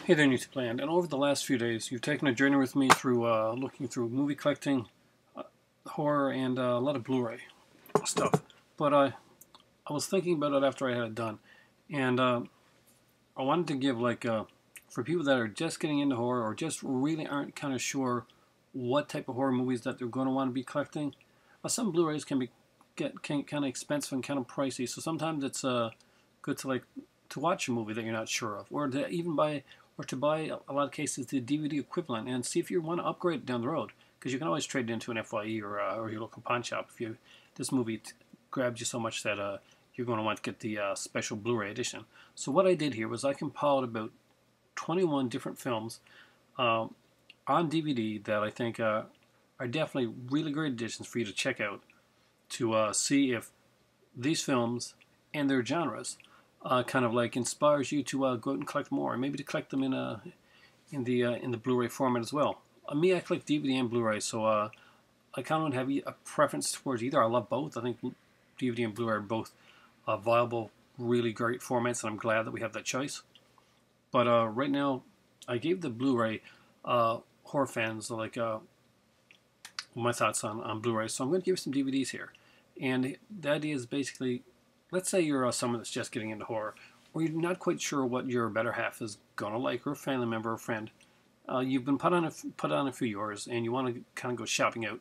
Hey there, YouTube Land. And over the last few days, you've taken a journey with me through looking through movie collecting, horror, and a lot of Blu-ray stuff. But I was thinking about it after I had it done, and I wanted to give for people that are just getting into horror or just really aren't kind of sure what type of horror movies that they're going to want to be collecting. Some Blu-rays can get kind of expensive and kind of pricey, so sometimes it's good to watch a movie that you're not sure of, or to even buy or to buy a lot of cases the DVD equivalent and see if you want to upgrade it down the road, because you can always trade it into an FYE or your local pawn shop if this movie grabs you so much that you're going to want to get the special Blu-ray edition. So what I did here was I compiled about 21 different films on DVD that I think are definitely really great editions for you to check out to see if these films and their genres kind of like inspires you to go out and collect more, and maybe to collect them in the Blu-ray format as well. Me, I collect DVD and Blu-ray, so I kind of have a preference towards either. I love both. I think DVD and Blu-ray are both viable, really great formats, and I'm glad that we have that choice. But right now, I gave the Blu-ray horror fans my thoughts on Blu-ray, so I'm going to give you some DVDs here. And the idea is basically, let's say you're someone that's just getting into horror, or you're not quite sure what your better half is gonna like, or a family member or friend. You've been put on a few yours, and you want to kind of go shopping out.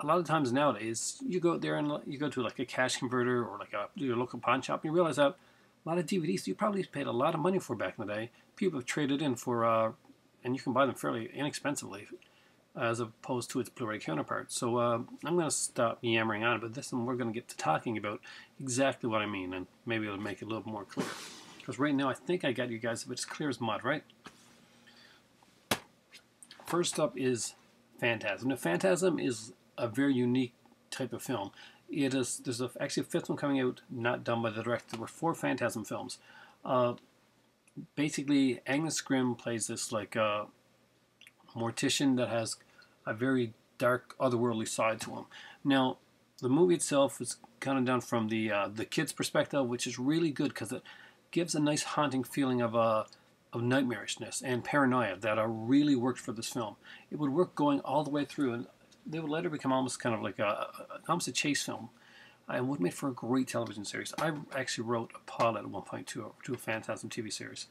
A lot of times nowadays, you go out there and you go to like a cash converter or like your local pawn shop, and you realize that a lot of DVDs you probably paid a lot of money for back in the day. People have traded in for, and you can buy them fairly inexpensively, as opposed to its Blu-ray counterpart. So I'm going to stop yammering on about this, and we're going to get to talking about exactly what I mean, and maybe it'll make it a little more clear. Because right now I think I got you guys as clear as mud, right? First up is Phantasm. Now, Phantasm is a very unique type of film. There's actually a fifth one coming out, not done by the director. There were 4 Phantasm films. Basically, Agnes Grimm plays this mortician that has a very dark, otherworldly side to him. Now, the movie itself is kind of done from the kid's perspective, which is really good because it gives a nice haunting feeling of nightmarishness and paranoia that really worked for this film. It would work going all the way through, and they would later become almost kind of like almost a chase film, and would make for a great television series. I actually wrote a pilot at one point to a Phantasm TV series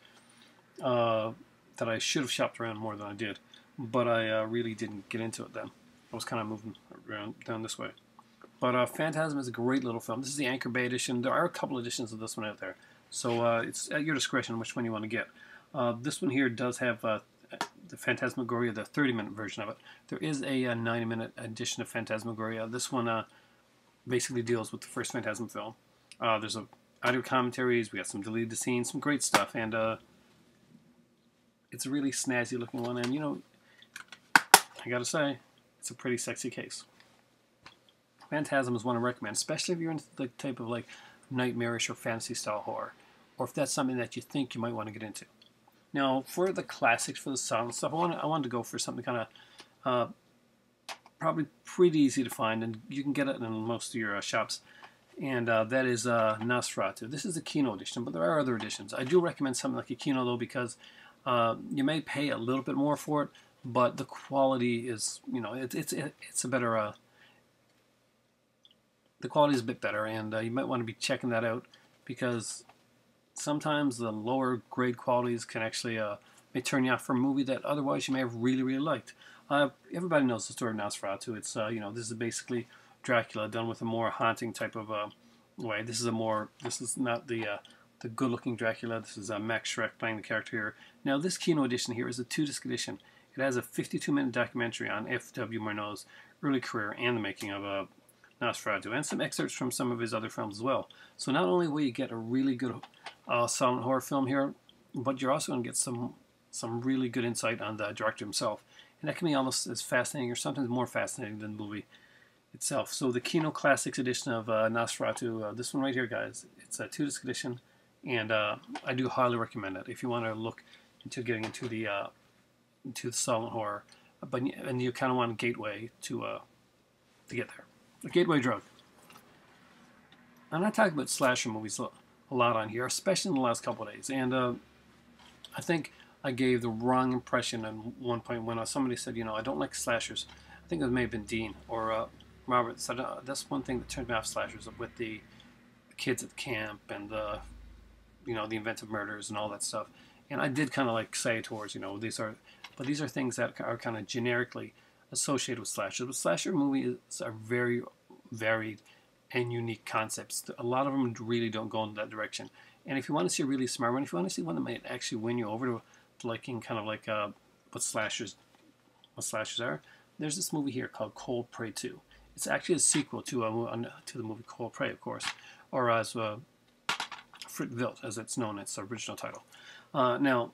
that I should have shopped around more than I did. But I really didn't get into it then. I was kind of moving around down this way. But Phantasm is a great little film. This is the Anchor Bay edition. There are a couple editions of this one out there, so it's at your discretion which one you want to get. This one here does have the Phantasmagoria, the 30-minute version of it. There is a 90-minute edition of Phantasmagoria. This one basically deals with the first Phantasm film. There's audio commentaries. We got some deleted scenes, some great stuff, and it's a really snazzy looking one. And you know, I gotta say, it's a pretty sexy case. Phantasm is one I recommend, especially if you're into the type of like nightmarish or fantasy style horror, or if that's something that you think you might want to get into. Now, for the classics, for the silent stuff, I wanted to go for something kind of probably pretty easy to find, and you can get it in most of your shops. And that is Nosferatu. This is the Kino edition, but there are other editions. I do recommend something like a Kino though, because you may pay a little bit more for it, but the quality is, you know, it's a better. The quality is a bit better, and you might want to be checking that out, because sometimes the lower grade qualities can actually may turn you off for a movie that otherwise you may have really liked. Everybody knows the story of Nosferatu. It's you know, this is basically Dracula done with a more haunting type of way. This is not the good-looking Dracula. This is Max Schreck playing the character here. Now, this Kino edition here is a 2-disc edition. It has a 52-minute documentary on F.W. Murnau's early career and the making of Nosferatu, and some excerpts from some of his other films as well. So not only will you get a really good silent horror film here, but you're also going to get some really good insight on the director himself. And that can be almost as fascinating, or sometimes more fascinating, than the movie itself. So the Kino Classics edition of Nosferatu, this one right here, guys, it's a 2-disc edition, and I do highly recommend it if you want to look into getting into the silent horror, and you kind of want a gateway to get there, a gateway drug. I'm not talking about slasher movies a lot on here, especially in the last couple of days, and I think I gave the wrong impression at one point when somebody said, you know, I don't like slashers. I think it may have been Dean or Robert said that's one thing that turned me off slashers with the kids at camp and the, you know, the inventive murders and all that stuff. And I did kind of like say towards, you know, these are things that are kind of generically associated with slashers. But slasher movies are very varied and unique concepts. A lot of them really don't go in that direction. And if you want to see a really smart one, if you want to see one that might actually win you over to liking kind of like what slashers are, there's this movie here called Cold Prey 2. It's actually a sequel to the movie Cold Prey, of course, or as Frit Wild, as it's known, its original title. Now,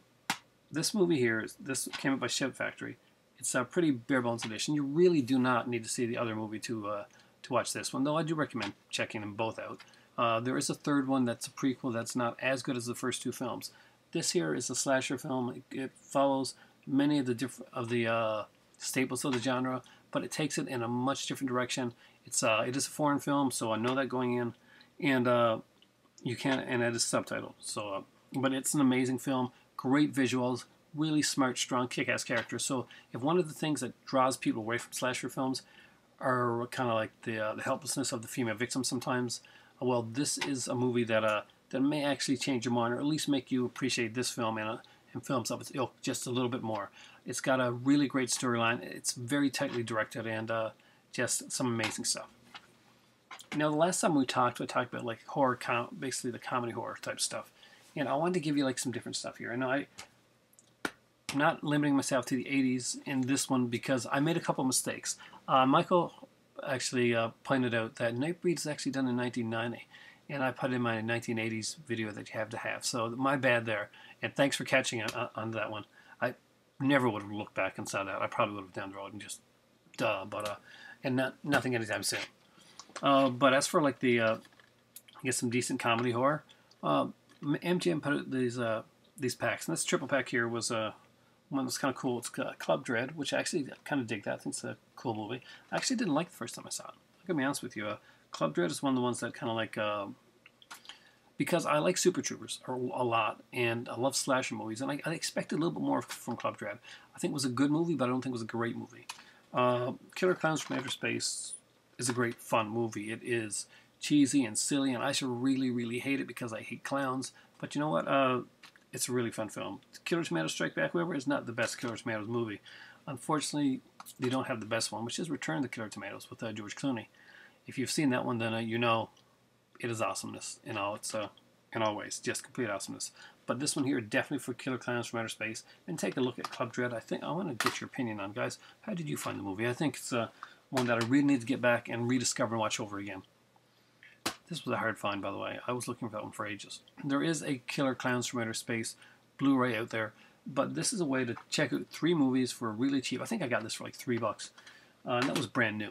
this movie here, this came out by Ship Factory. It's a pretty bare bones edition. You really do not need to see the other movie to watch this one, though I do recommend checking them both out. There is a third one that's a prequel that's not as good as the first two films. This here is a slasher film. It follows many of the staples of the genre, but it takes it in a much different direction. It is a foreign film, so I know that going in, and you can, and it is subtitled. So, but it's an amazing film. Great visuals, really smart, strong, kick-ass characters. So, if one of the things that draws people away from slasher films are kind of like the helplessness of the female victim sometimes, well, this is a movie that may actually change your mind, or at least make you appreciate this film and films of its ilk just a little bit more. It's got a really great storyline. It's very tightly directed, and just some amazing stuff. Now, the last time we talked about like horror, basically the comedy horror type stuff, and I wanted to give you like some different stuff here. And I'm not limiting myself to the 80s in this one because I made a couple mistakes. Michael actually pointed out that Nightbreed is actually done in 1990, and I put in my 1980s video that you have to have. So my bad there, and thanks for catching on that one. I never would have looked back and saw that. I probably would have down the road and just but and nothing anytime soon. But as for like the I guess some decent comedy horror, MGM put out these packs, and this triple pack here was one that's kind of cool. It's Club Dread, which I actually kind of dig that. I think it's a cool movie. I actually didn't like the first time I saw it. I'm gonna be honest with you. Club Dread is one of the ones that kind of like because I like Super Troopers a lot, and I love slasher movies, and I expected a little bit more from Club Dread. I think it was a good movie, but I don't think it was a great movie. Killer Clowns from Outer Space is a great fun movie. It is cheesy and silly, and I should really, really hate it because I hate clowns. But you know what? It's a really fun film. Killer Tomatoes Strike Back, however, is not the best Killer Tomatoes movie. Unfortunately, they don't have the best one, which is Return of the Killer Tomatoes with George Clooney. If you've seen that one, then you know it is awesomeness in all its in all ways, just complete awesomeness. But this one here, definitely for Killer Clowns from Outer Space. And take a look at Club Dread. I want to get your opinion on, guys. How did you find the movie? I think it's one that I really need to get back and rediscover and watch over again. This was a hard find, by the way. I was looking for that one for ages. There is a Killer Clowns from Outer Space Blu-ray out there, but this is a way to check out 3 movies for really cheap. I think I got this for like $3, and that was brand new.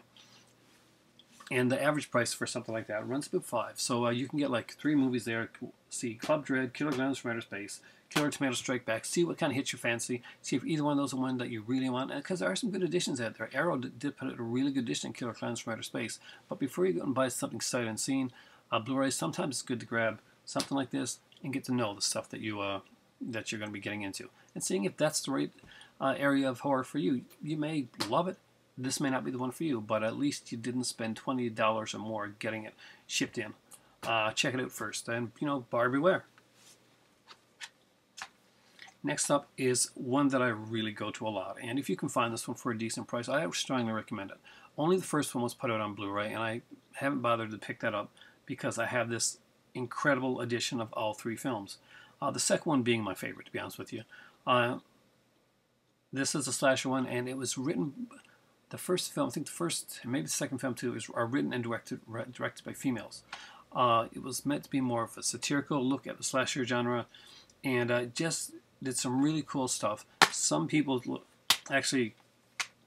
And the average price for something like that runs about $5. So you can get like 3 movies there. See Club Dread, Killer Clowns from Outer Space, Killer Tomatoes Strike Back. See what kind of hits your fancy. See if either one of those is one that you really want. Because there are some good editions out there. Arrow did put out a really good edition, Killer Clowns from Outer Space. But before you go and buy something sight unseen, Blu-ray, sometimes it's good to grab something like this and get to know the stuff that you're going to be getting into, and seeing if that's the right area of horror for you. You may love it. This may not be the one for you, but at least you didn't spend $20 or more getting it shipped in. Check it out first, and buyer beware. Next up is one that I really go to a lot, and if you can find this one for a decent price, I strongly recommend it. Only the first one was put out on Blu-ray, and I haven't bothered to pick that up because I have this incredible edition of all 3 films. The second one being my favorite, to be honest with you. This is a slasher one, and it was written. The first film, I think the first, and maybe the second film too, are written and directed by females. It was meant to be more of a satirical look at the slasher genre, and just did some really cool stuff. Some people actually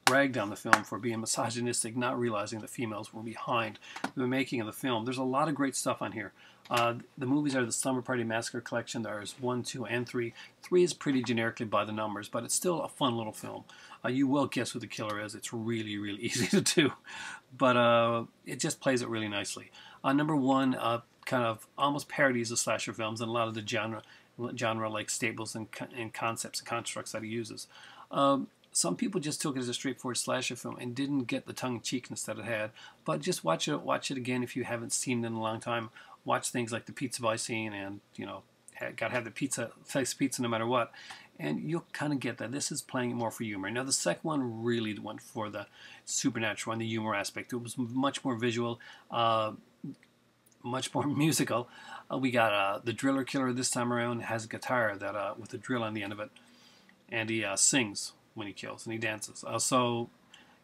ragged on the film for being misogynistic, not realizing that females were behind the making of the film. There's a lot of great stuff on here. The movies are the Slumber Party Massacre collection. There's 1, 2, and 3. 3 is pretty generically by the numbers, but it's still a fun little film. You will guess who the killer is. It's really, really easy to do, but it just plays it really nicely. Number 1, kind of almost parodies of slasher films and a lot of the genre like staples and concepts and constructs that he uses. Some people just took it as a straightforward slasher film and didn't get the tongue-in-cheekness that it had. But just watch it again if you haven't seen it in a long time. Watch things like the pizza boy scene, and gotta have the slice of pizza no matter what, and you'll kind of get that this is playing it more for humor. Now the second one really went for the supernatural and the humor aspect. It was much more visual, much more musical. We got the driller killer this time around has a guitar that with a drill on the end of it, and he sings when he kills, and he dances. So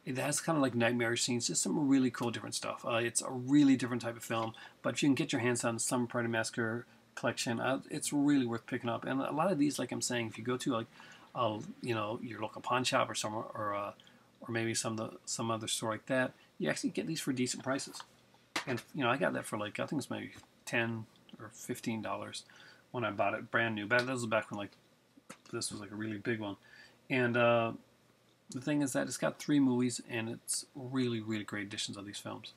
it has kind of like nightmarish scenes, just some really cool different stuff. It's a really different type of film, but if you can get your hands on the Summer Party Massacre collection, it's really worth picking up. And a lot of these, like I'm saying, if you go to like your local pawn shop or somewhere, or maybe some other store like that, you actually get these for decent prices. And I got that for like, I think it's maybe $10 or $15 when I bought it brand new. That was back when like this was like a really big one. And the thing is that it's got 3 movies, and it's really, really great editions of these films.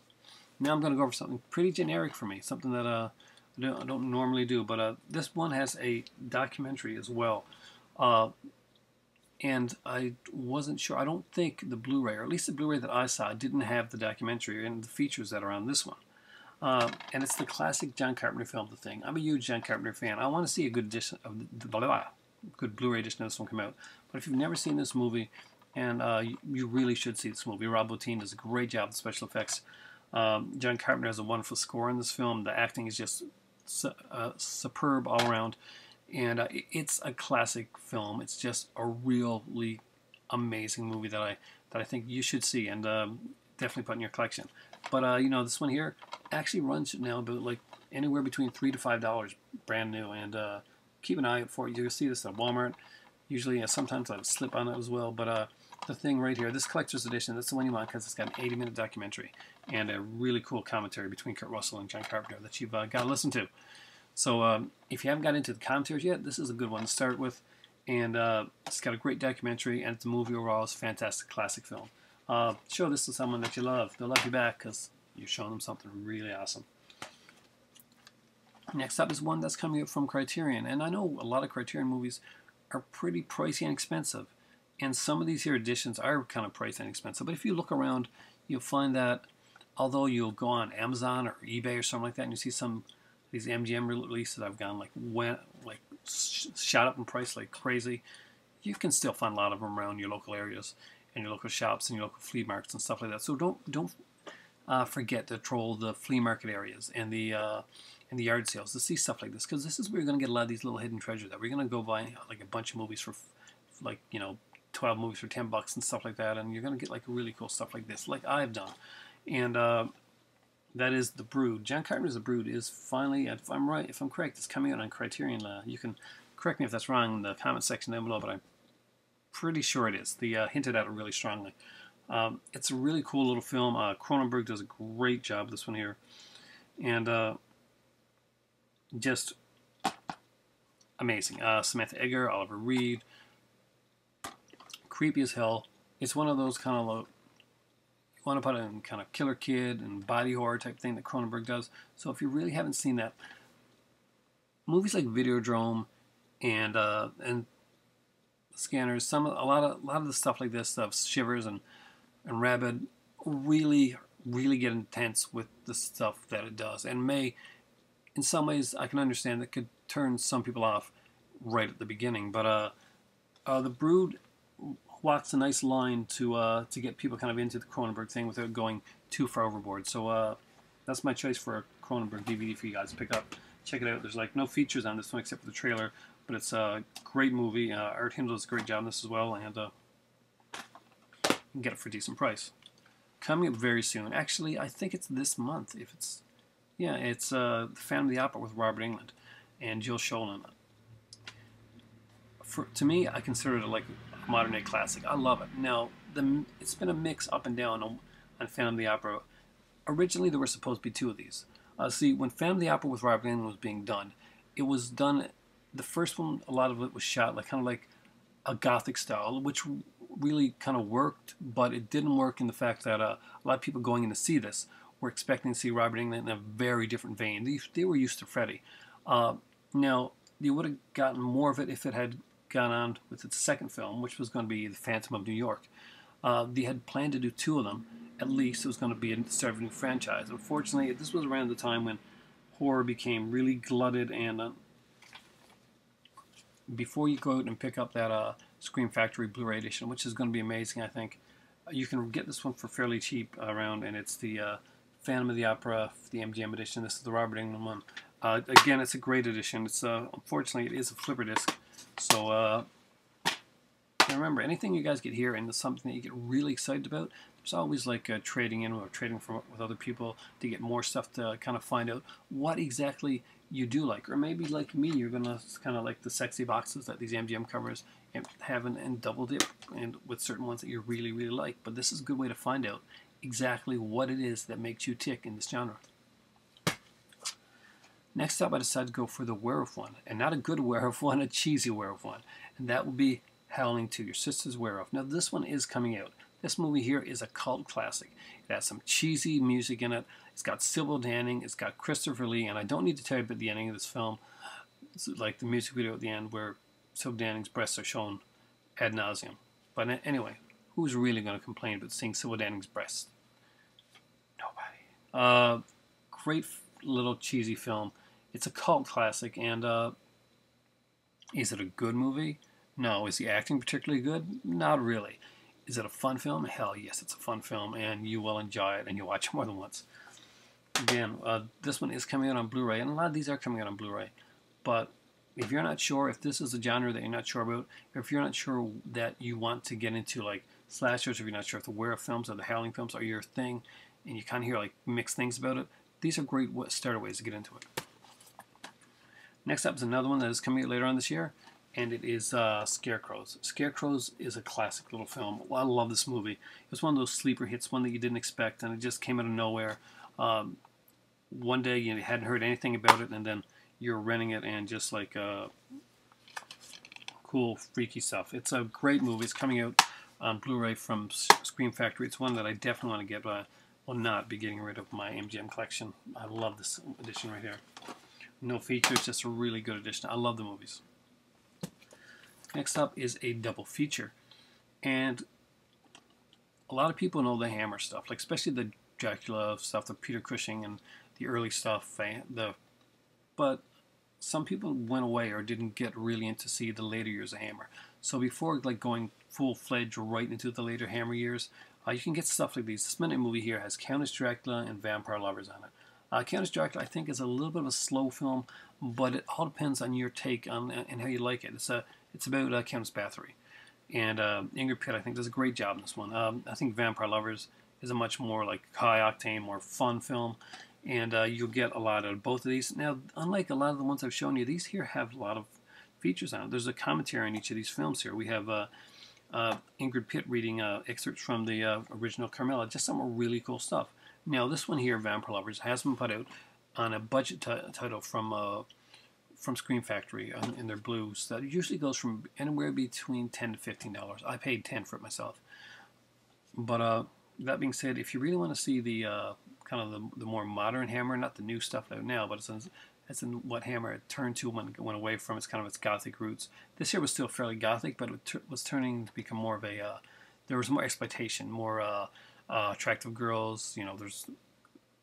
Now I'm going to go over something pretty generic for me, something that I don't normally do, but this one has a documentary as well. And I wasn't sure. I don't think the Blu-ray, or at least the Blu-ray that I saw, didn't have the documentary and the features that are on this one. And it's the classic John Carpenter film, The Thing. I'm a huge John Carpenter fan. I want to see a good edition of good Blu-ray edition of this one come out. But if you've never seen this movie, and you really should see this movie. Rob Bottin does a great job with special effects. John Carpenter has a wonderful score in this film. The acting is just superb all around, and it's a classic film. It's just a really amazing movie that I think you should see, and definitely put in your collection. But this one here actually runs now about like anywhere between $3 to $5 brand new, and keep an eye out for it. You'll see this at Walmart. Usually, sometimes I'll slip on it as well, but the thing right here, this collector's edition, that's the one you want because it's got an 80-minute documentary and a really cool commentary between Kurt Russell and John Carpenter that you've got to listen to. So if you haven't got into the commentaries yet, this is a good one to start with. And it's got a great documentary, and the movie overall is a fantastic classic film. Show this to someone that you love. They'll love you back because you're showing them something really awesome. Next up is one that's coming up from Criterion. And I know a lot of Criterion movies are pretty pricey and expensive. And some of these here editions are kind of pricey and expensive. But if you look around, you'll find that although you'll go on Amazon or eBay or something like that, and you see some of these MGM releases that have gone shot up in price like crazy, you can still find a lot of them around your local areas and your local shops and your local flea markets and stuff like that. So don't forget to troll the flea market areas and the yard sales to see stuff like this, because this is where you're going to get a lot of these little hidden treasures that we're going to go buy like a bunch of movies for 12 movies for $10 and stuff like that, and you're going to get like really cool stuff like this, like I've done. And that is The Brood. John Carpenter's The Brood is finally, if I'm correct, it's coming out on Criterion. You can correct me if that's wrong in the comment section down below, but I'm pretty sure it is. They hinted at it really strongly. It's a really cool little film. Cronenberg does a great job with this one here, and just amazing. Samantha Eggar, Oliver Reed, creepy as hell. It's one of those kind of you want to put it in kind of killer kid and body horror type thing that Cronenberg does. So if you really haven't seen that, movies like Videodrome and Scanners, a lot of the stuff like this stuff, Shivers and Rabid, really get intense with the stuff that it does, and may, in some ways, I can understand that could turn some people off right at the beginning. But The Brood walks a nice line to get people kind of into the Cronenberg thing without going too far overboard. So that's my choice for a Cronenberg DVD for you guys to pick up. Check it out. There's like no features on this one except for the trailer, but it's a great movie. Art Hindle does a great job on this as well, and you can get it for a decent price. Coming up very soon. Actually, I think it's this month. It's The Phantom of the Opera with Robert Englund and Jill Schoelen. To me, I consider it like a modern day classic. I love it. Now, it's been a mix up and down on Phantom of the Opera. Originally, there were supposed to be 2 of these. See, when Phantom of the Opera with Robert Englund was being done, it was done. The first one, a lot of it was shot kind of like a Gothic style, which really kind of worked, but it didn't work in the fact that a lot of people going in to see this were expecting to see Robert Englund in a very different vein. They were used to Freddy. Now, you would have gotten more of it if it had gone on with its second film, which was going to be The Phantom of New York. They had planned to do 2 of them. At least it was going to be a start of a new franchise. Unfortunately, this was around the time when horror became really glutted, and before you go out and pick up that Scream Factory Blu-ray edition, which is going to be amazing, I think, you can get this one for fairly cheap around, and it's the Phantom of the Opera, the MGM edition. This is the Robert Englund one. Again, it's a great edition. It's unfortunately, it is a flipper disc, so remember, anything you guys get here and it's something that you get really excited about, there's always like trading in or trading with other people to get more stuff to kind of find out what exactly you do like. Or maybe like me, you're going to kind of like the sexy boxes that these MGM covers have and double dip and with certain ones that you really, really like. But this is a good way to find out exactly what it is that makes you tick in this genre. Next up, I decided to go for the werewolf one. And not a good werewolf one, a cheesy werewolf one. And that will be Howling 2, Your Sister's Werewolf. Now, this one is coming out. This movie here is a cult classic. It has some cheesy music in it. It's got Sybil Danning. It's got Christopher Lee. And I don't need to tell you about the ending of this film. It's like the music video at the end where Sybil Danning's breasts are shown ad nauseum. But anyway, who's really going to complain about seeing Sybil Danning's breasts? Nobody. Great little cheesy film. It's a cult classic. And is it a good movie? No. Is the acting particularly good? Not really. Is it a fun film? Hell yes, it's a fun film, and you will enjoy it, and you'll watch it more than once. Again, this one is coming out on Blu-ray, and a lot of these are coming out on Blu-ray. But if you're not sure, if this is a genre that you're not sure about, or if you're not sure that you want to get into like slashers, or if you're not sure if the werewolf films or the Howling films are your thing, and you kind of hear like mixed things about it, these are great starter ways to get into it. Next up is another one that is coming out later on this year, and it is Scarecrows. Scarecrows is a classic little film. Well, I love this movie. It was one of those sleeper hits, one that you didn't expect, and it just came out of nowhere. One day you hadn't heard anything about it, and then you're renting it, and just like cool, freaky stuff. It's a great movie. It's coming out on Blu-ray from Scream Factory. It's one that I definitely want to get, but I will not be getting rid of my MGM collection. I love this edition right here. No features, just a really good edition. I love the movies. Next up is a double feature. And a lot of people know the Hammer stuff, like especially the Dracula stuff, the Peter Cushing and the early stuff. But some people went away or didn't get really into see the later years of Hammer. So before like going full-fledged right into the later Hammer years, you can get stuff like these. This minute movie here has Countess Dracula and Vampire Lovers on it. Countess Dracula, I think, is a little bit of a slow film, but it all depends on your take on and how you like it. It's about Countess Bathory, and Ingrid Pitt, I think, does a great job in this one. I think Vampire Lovers is a much more like high-octane, more fun film, and you'll get a lot out of both of these. Now, unlike a lot of the ones I've shown you, these here have a lot of features on it. There's a commentary on each of these films here. We have Ingrid Pitt reading excerpts from the original Carmilla, just some really cool stuff. Now, this one here, Vampire Lovers, has been put out on a budget title from Scream Factory in their blues. That usually goes from anywhere between $10 to $15. I paid $10 for it myself. But that being said, if you really want to see the kind of the more modern Hammer, not the new stuff out now, but it's in what Hammer had turned to when it went away from its kind of its gothic roots. This here was still fairly gothic, but it was turning to become more of a there was more exploitation, more attractive girls, you know, there's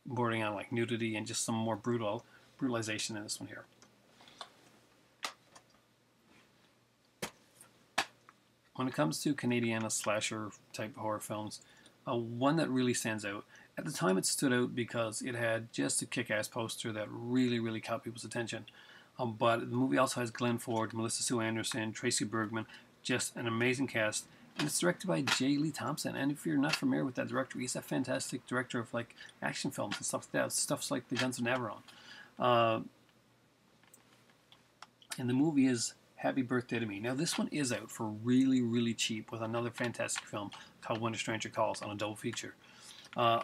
bordering on like nudity and just some more brutalization in this one here. When it comes to Canadiana slasher type horror films, one that really stands out. At the time it stood out because it had just a kick-ass poster that really, really caught people's attention. But the movie also has Glenn Ford, Melissa Sue Anderson, Tracy Bergman, just an amazing cast. And it's directed by J. Lee Thompson. And if you're not familiar with that director, he's a fantastic director of like action films and stuff like that. Stuff's like The Guns of Navarone. And the movie is Happy Birthday to Me. Now this one is out for really, really cheap with another fantastic film called When a Stranger Calls on a double feature. I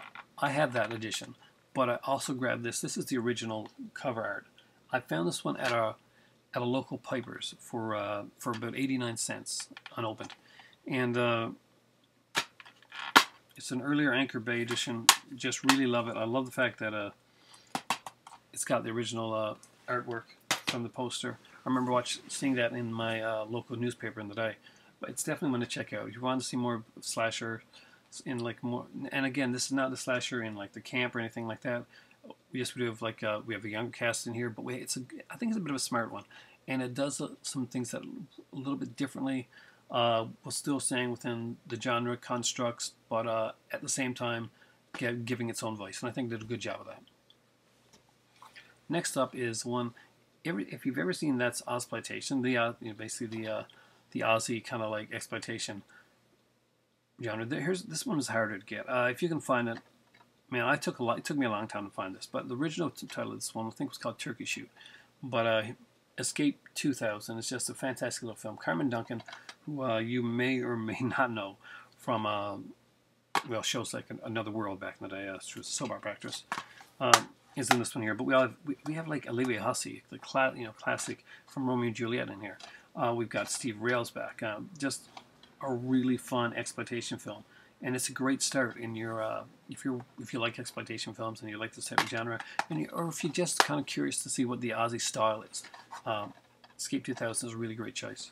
have that edition, but I also grabbed this. This is the original cover art. I found this one at a local Piper's for about 89 cents unopened. And It's an earlier Anchor Bay edition. Just really love it. I love the fact that it's got the original artwork from the poster. I remember seeing that in my local newspaper in the day. But it's definitely one to check out if you want to see more slasher in like more. And again, this is not the slasher in like the camp or anything like that. Yes, we do have like we have a younger cast in here, but I think it's a bit of a smart one, and it does some things that a little bit differently. While still staying within the genre constructs, but at the same time giving its own voice, and I think they did a good job of that. Next up is one. If you've ever seen That's Exploitation, basically the Aussie kind of like exploitation genre. This one is harder to get. If you can find it, man, it took me a long time to find this. But the original title of this one, I think, was called Turkey Shoot. But Escape 2000 is just a fantastic little film. Carmen Duncan, who you may or may not know from shows like Another World back in the day. She was a soap opera actress. Is in this one here, but we have like Olivia Hussey, the classic from Romeo and Juliet in here. We've got Steve Railsback. Just a really fun exploitation film, and it's a great start in your if you like exploitation films and you like this type of genre, or if you're just kind of curious to see what the Aussie style is. Escape 2000 is a really great choice.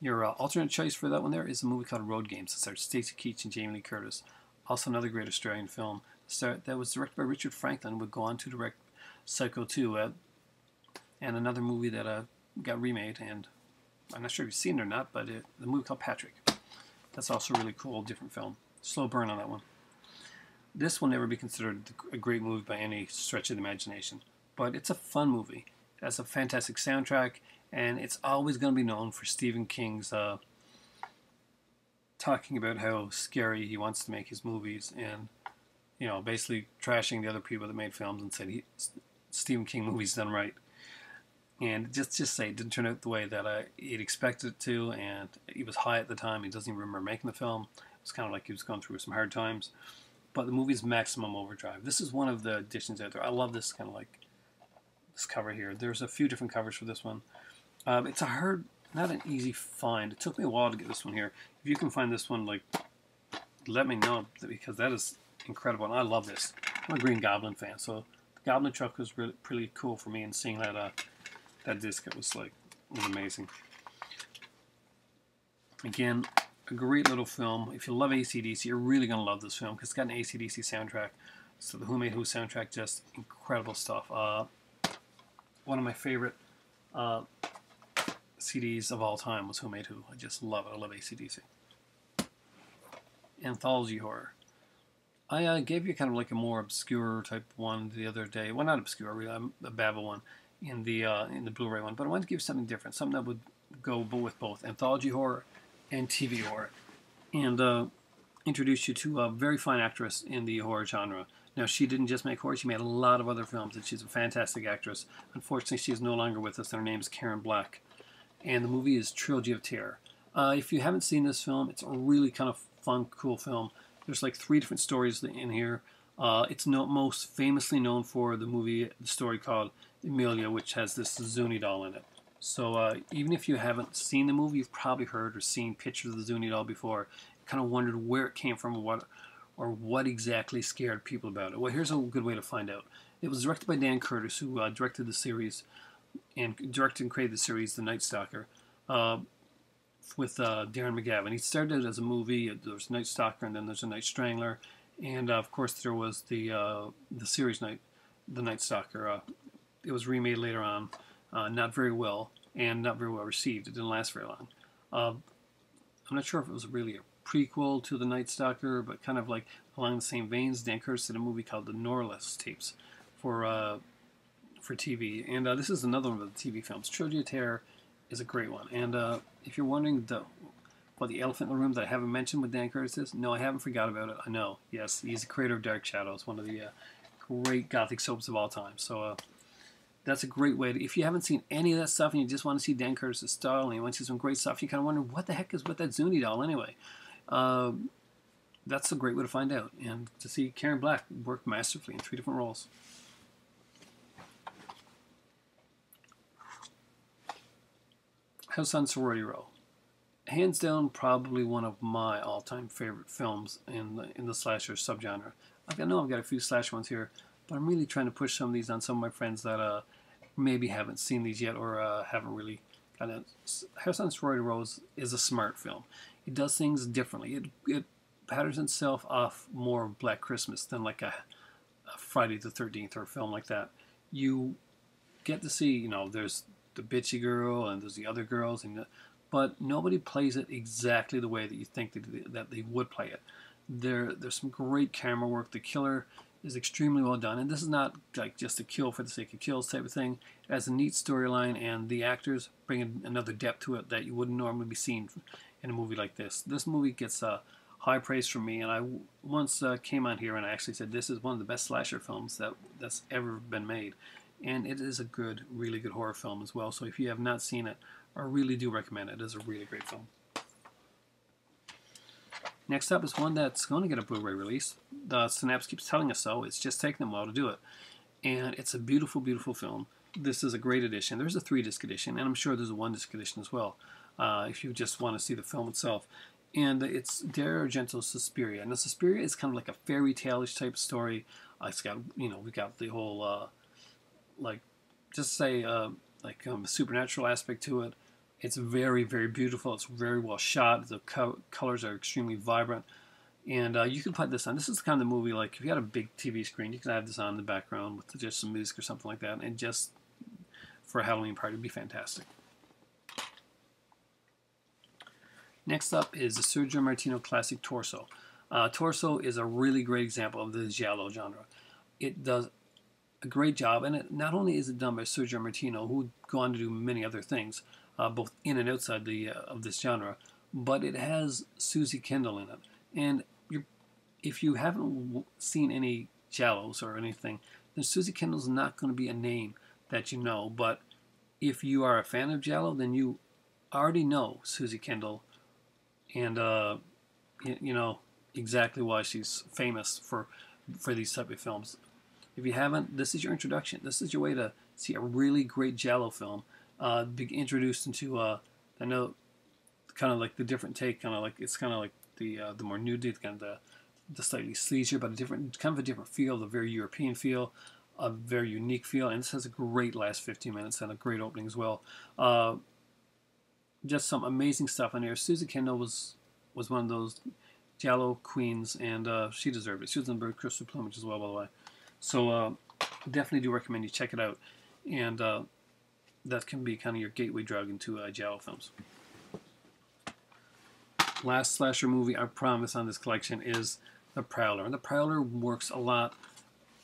Your alternate choice for that one there is a movie called Road Games. It stars Stacey Keach and Jamie Lee Curtis. Also another great Australian film. That was directed by Richard Franklin, would go on to direct Psycho 2, and another movie that got remade, and I'm not sure if you've seen it or not, but the movie called Patrick. That's also a really cool, different film. Slow burn on that one. This will never be considered a great movie by any stretch of the imagination, but it's a fun movie. It has a fantastic soundtrack, and it's always going to be known for Stephen King's talking about how scary he wants to make his movies, and basically trashing the other people that made films and said Stephen King movies done right. And just say it didn't turn out the way that he'd expected it to, and he was high at the time. He doesn't even remember making the film. It was kind of like he was going through some hard times. But the movie's maximum overdrive. This is one of the editions out there. I love this kind of like this cover here. There's a few different covers for this one. It's not an easy find. It took me a while to get this one here. If you can find this one, like, let me know, because that is incredible, and I love this. I'm a Green Goblin fan, so the Goblin truck was really pretty cool for me, and seeing that disc, it was amazing. Again, a great little film. If you love AC/DC, you're really gonna love this film because it's got an AC/DC soundtrack. So the Who Made Who soundtrack, just incredible stuff. One of my favorite CDs of all time was Who Made Who. I just love it. I love AC/DC. Anthology horror. I gave you kind of like a more obscure type one the other day. Well, not obscure, really, a Babel one in the Blu-ray one. But I wanted to give you something different, something that would go with both anthology horror and TV horror, and introduce you to a very fine actress in the horror genre. Now, she didn't just make horror; she made a lot of other films, and she's a fantastic actress. Unfortunately, she is no longer with us, and her name is Karen Black. And the movie is Trilogy of Terror. If you haven't seen this film, it's a really kind of fun, cool film. There's like 3 different stories in here. It's most famously known for the story called Emilia, which has this Zuni doll in it. So even if you haven't seen the movie, you've probably heard or seen pictures of the Zuni doll before. Kind of wondered where it came from, or what exactly scared people about it. Well, here's a good way to find out. It was directed by Dan Curtis, who directed the series and directed and created the series The Night Stalker, with Darren McGavin. He started as a movie. There's Night Stalker, and then there's a Night Strangler, and of course there was the series The Night Stalker. It was remade later on, not very well, and not very well received. It didn't last very long. I'm not sure if it was really a prequel to The Night Stalker, but kind of like along the same veins. Dan Curtis did a movie called The Norless Tapes for TV, and this is another one of the TV films. Trilogy of Terror is a great one, and if you're wondering what the elephant in the room that I haven't mentioned with Dan Curtis is, no, I haven't forgot about it. I know, yes, he's the creator of Dark Shadows, one of the great gothic soaps of all time. So that's a great way to, if you haven't seen any of that stuff and you just want to see Dan Curtis' style and you want to see some great stuff, you kind of wonder what the heck is with that Zuni doll anyway. That's a great way to find out, and to see Karen Black work masterfully in 3 different roles. House on Sorority Row. hands down, probably one of my all-time favorite films in the slasher subgenre. I know I've got a few slasher ones here, but I'm really trying to push some of these on some of my friends that maybe haven't seen these yet or haven't really kind of. House on Sorority Rose is a smart film. It does things differently. It patterns itself off more of Black Christmas than like a Friday the 13th or a film like that. You get to see, there's the bitchy girl and there's the other girls, but nobody plays it exactly the way that you think that they would play it. There's some great camera work. The killer is extremely well done, and this is not like just a kill for the sake of kills type of thing. It has a neat storyline, and the actors bring another depth to it that you wouldn't normally be seeing in a movie like this. This movie gets high praise from me, and I once came on here and I actually said this is one of the best slasher films that's ever been made. And it is a good, really good horror film as well. So if you have not seen it, I really do recommend it. It is a really great film. Next up is one that's going to get a Blu-ray release. The Synapse keeps telling us so. It's just taken them a while to do it. And it's a beautiful, beautiful film. This is a great edition. There's a 3-disc edition, and I'm sure there's a 1-disc edition as well, if you just want to see the film itself. And it's Dario Argento's Suspiria. And the Suspiria is kind of like a fairy tale-ish type story. It's got, we got the whole... supernatural aspect to it. It's very, very beautiful. It's very well shot. The colors are extremely vibrant. And you can put this on. This is the kind of movie, like, if you had a big TV screen, you can have this on in the background with just some music or something like that. And just for a Halloween party, it'd be fantastic. Next up is the Sergio Martino classic Torso. Torso is a really great example of the giallo genre. It does a great job, and not only is it done by Sergio Martino, who would go on to do many other things, both in and outside of this genre, but it has Susie Kendall in it. And if you haven't seen any giallos or anything, then Susie Kendall's not going to be a name that you know. But if you are a fan of giallo, then you already know Susie Kendall, and you know exactly why she's famous for these type of films. If you haven't, this is your introduction. This is your way to see a really great giallo film. Be introduced into, I know, kind of like the different take, it's kind of like the more nudity, kind of the slightly sleazier, but kind of a different feel, the very European feel, a very unique feel, and this has a great last 15 minutes and a great opening as well. Just some amazing stuff in here. Susie Kendall was one of those giallo queens, and she deserved it. She was in Bird Crystal Plumage as well, by the way. So definitely do recommend you check it out, and that can be kind of your gateway drug into giallo films. Last slasher movie I promise on this collection is The Prowler, and The Prowler works a lot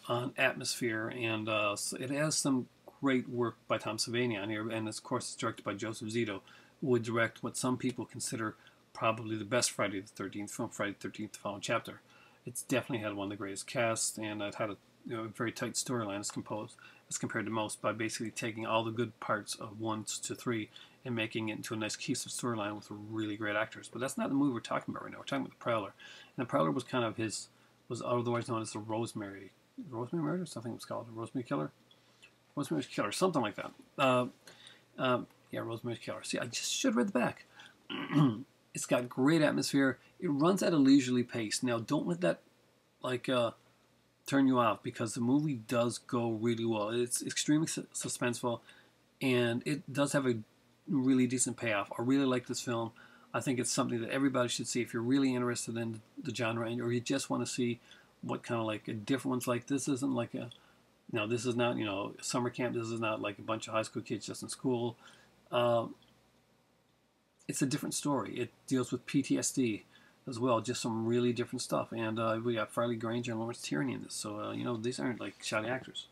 on atmosphere, and it has some great work by Tom Savini on here, and of course it's directed by Joseph Zito, who would direct what some people consider probably the best Friday the 13th film, Friday the 13th, The Fallen Chapter. It's definitely had one of the greatest casts, and it had a very tight storyline as compared to most, by basically taking all the good parts of 1 to 3 and making it into a nice cohesive storyline with really great actors. But that's not the movie we're talking about right now. We're talking about The Prowler. And The Prowler was kind of was otherwise known as the Rosemary Murder, something it was called, the Rosemary Killer? Rosemary's Killer, something like that. Yeah, Rosemary's Killer. See, I just should have read the back. It's got great atmosphere. It runs at a leisurely pace. Now, don't let that, turn you off, because the movie does go really well. It's extremely suspenseful, and it does have a really decent payoff. I really like this film. I think it's something that everybody should see if you're really interested in the genre, or you just want to see what kind of like a different one's like. This isn't like this is not, summer camp. This is not like a bunch of high school kids just in school. It's a different story. It deals with PTSD as well, just some really different stuff. And we got Farley Granger and Lawrence Tierney in this, so these aren't like shoddy actors.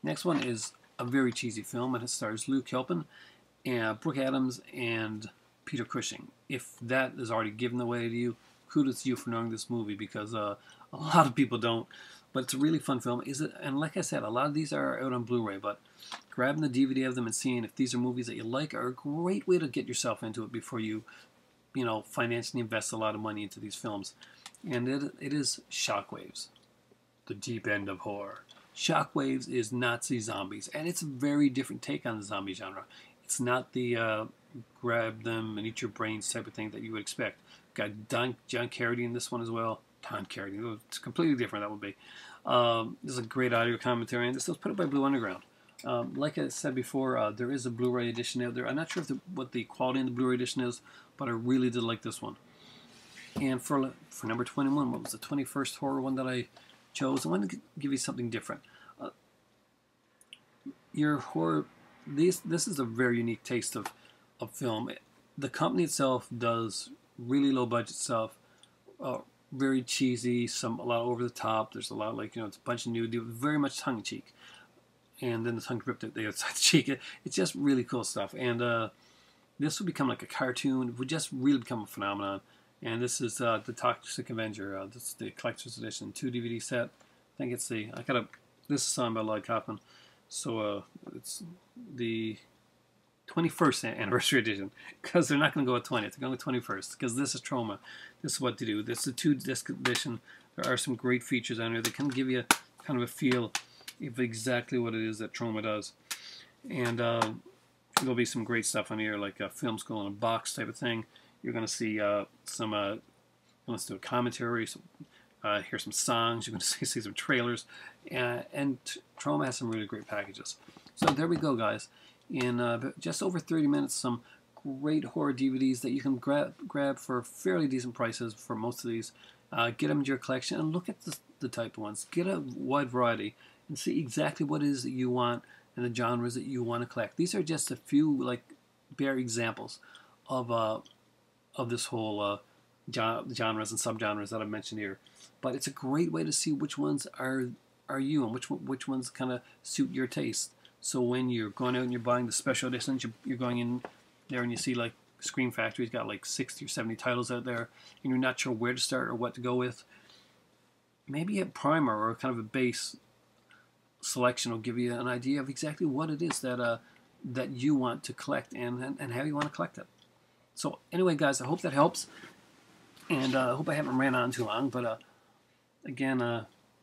Next one is a very cheesy film, and it stars Lou Kilpin, and Brooke Adams, and Peter Cushing. If that is already given away to you, kudos to you for knowing this movie, because a lot of people don't. But it's a really fun film. And like I said, a lot of these are out on Blu-ray, but grabbing the DVD of them and seeing if these are movies that you like are a great way to get yourself into it before you financially invest a lot of money into these films. And it is Shockwaves, the deep end of horror. Shockwaves is Nazi zombies, and it's a very different take on the zombie genre. It's not the grab them and eat your brains type of thing that you would expect. Got John Carradine in this one as well. Don Carradine, it's completely different. That would be. This is a great audio commentary, and this was put up by Blue Underground. Like I said before, there is a Blu-ray edition out there. I'm not sure what the quality in the Blu-ray edition is, but I really did like this one. And for number 21, what was the 21st horror one that I chose? I wanted to give you something different. Your horror, this is a very unique taste of film. The company itself does really low budget stuff, very cheesy, a lot over the top. There's a lot like, it's a bunch of nudity, very much tongue in cheek, and then the tongue ripped at the outside the cheek. It's just really cool stuff, and this would become like a cartoon. It would just really become a phenomenon. And this is the Toxic Avenger. This is the collector's edition 2 DVD set. I think it's this is signed by Lloyd Kaufman. So it's the 21st anniversary edition, because they're not going to go with 20th. They're going with 21st, because this is Trauma. This is what to do. This is a 2-disc edition. There are some great features on here that can give you kind of a feel of exactly what it is that Trauma does. And there'll be some great stuff on here, like a film school in a box type of thing. You're going to see let's do a commentary, hear some songs, you're going to see some trailers, and Trauma has some really great packages. So there we go, guys. In just over 30 minutes, some great horror DVDs that you can grab for fairly decent prices for most of these. Get them into your collection and look at the type of ones. Get a wide variety and see exactly what it is that you want and the genres that you want to collect. These are just a few bare examples of this whole genres and subgenres that I've mentioned here. But it's a great way to see which ones are you and which ones kind of suit your taste. So when you're going out and you're buying the special editions, you're going in there and you see like Scream Factory's got like 60 or 70 titles out there, and you're not sure where to start or what to go with. Maybe a primer or kind of a base selection will give you an idea of exactly what it is that you want to collect and how you want to collect it. So anyway, guys, I hope that helps, and I hope I haven't ran on too long. But again,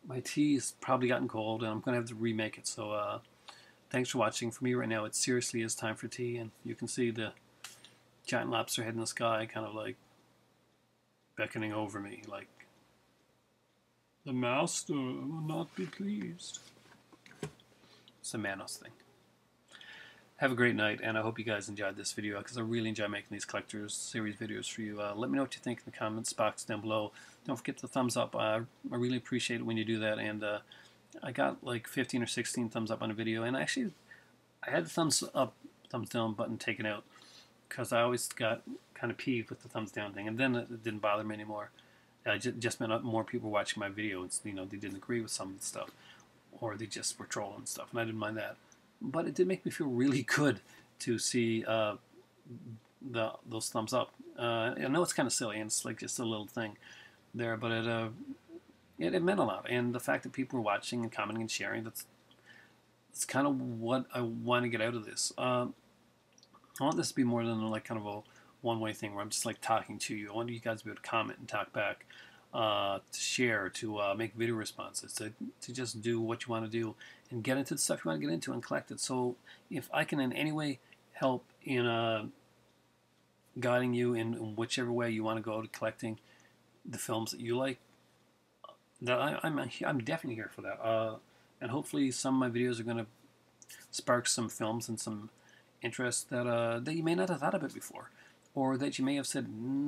my tea's probably gotten cold, and I'm going to have to remake it. So thanks for watching. For me right now, it seriously is time for tea, and you can see the giant lobster head in the sky kind of like beckoning over me, like, the master will not be pleased. It's a Manos thing. Have a great night, and I hope you guys enjoyed this video, because I really enjoy making these collectors series videos for you. Let me know what you think in the comments box down below. Don't forget the thumbs up. I really appreciate it when you do that. And I got like 15 or 16 thumbs up on a video, and actually I had the thumbs up, thumbs down button taken out, because I always got kind of peeved with the thumbs down thing, and then it didn't bother me anymore. Just meant more people watching my video, and they didn't agree with some of the stuff, or they just were trolling and stuff, and I didn't mind that. But it did make me feel really good to see those thumbs up. I know it's kind of silly, and it's like just a little thing there, but it meant a lot. And the fact that people were watching and commenting and sharing, that's kind of what I want to get out of this. I want this to be more than like kind of a one-way thing where I'm just like talking to you. I want you guys to be able to comment and talk back, to share, to make video responses, to just do what you want to do and get into the stuff you want to get into and collect it. So if I can in any way help in guiding you in whichever way you want to go to collecting the films that you like, that I'm definitely here for that. And hopefully some of my videos are going to spark some films and some interest that you may not have thought about before, or that you may have said,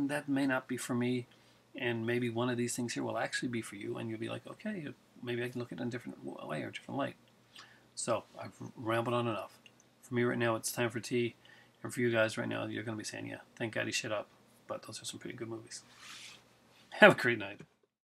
that may not be for me, and maybe one of these things here will actually be for you, and you'll be like, okay, maybe I can look at it in a different way or a different light. So I've rambled on enough. For me right now, it's time for tea, and for you guys right now, you're going to be saying, yeah, thank God he shut up, but those are some pretty good movies. Have a great night.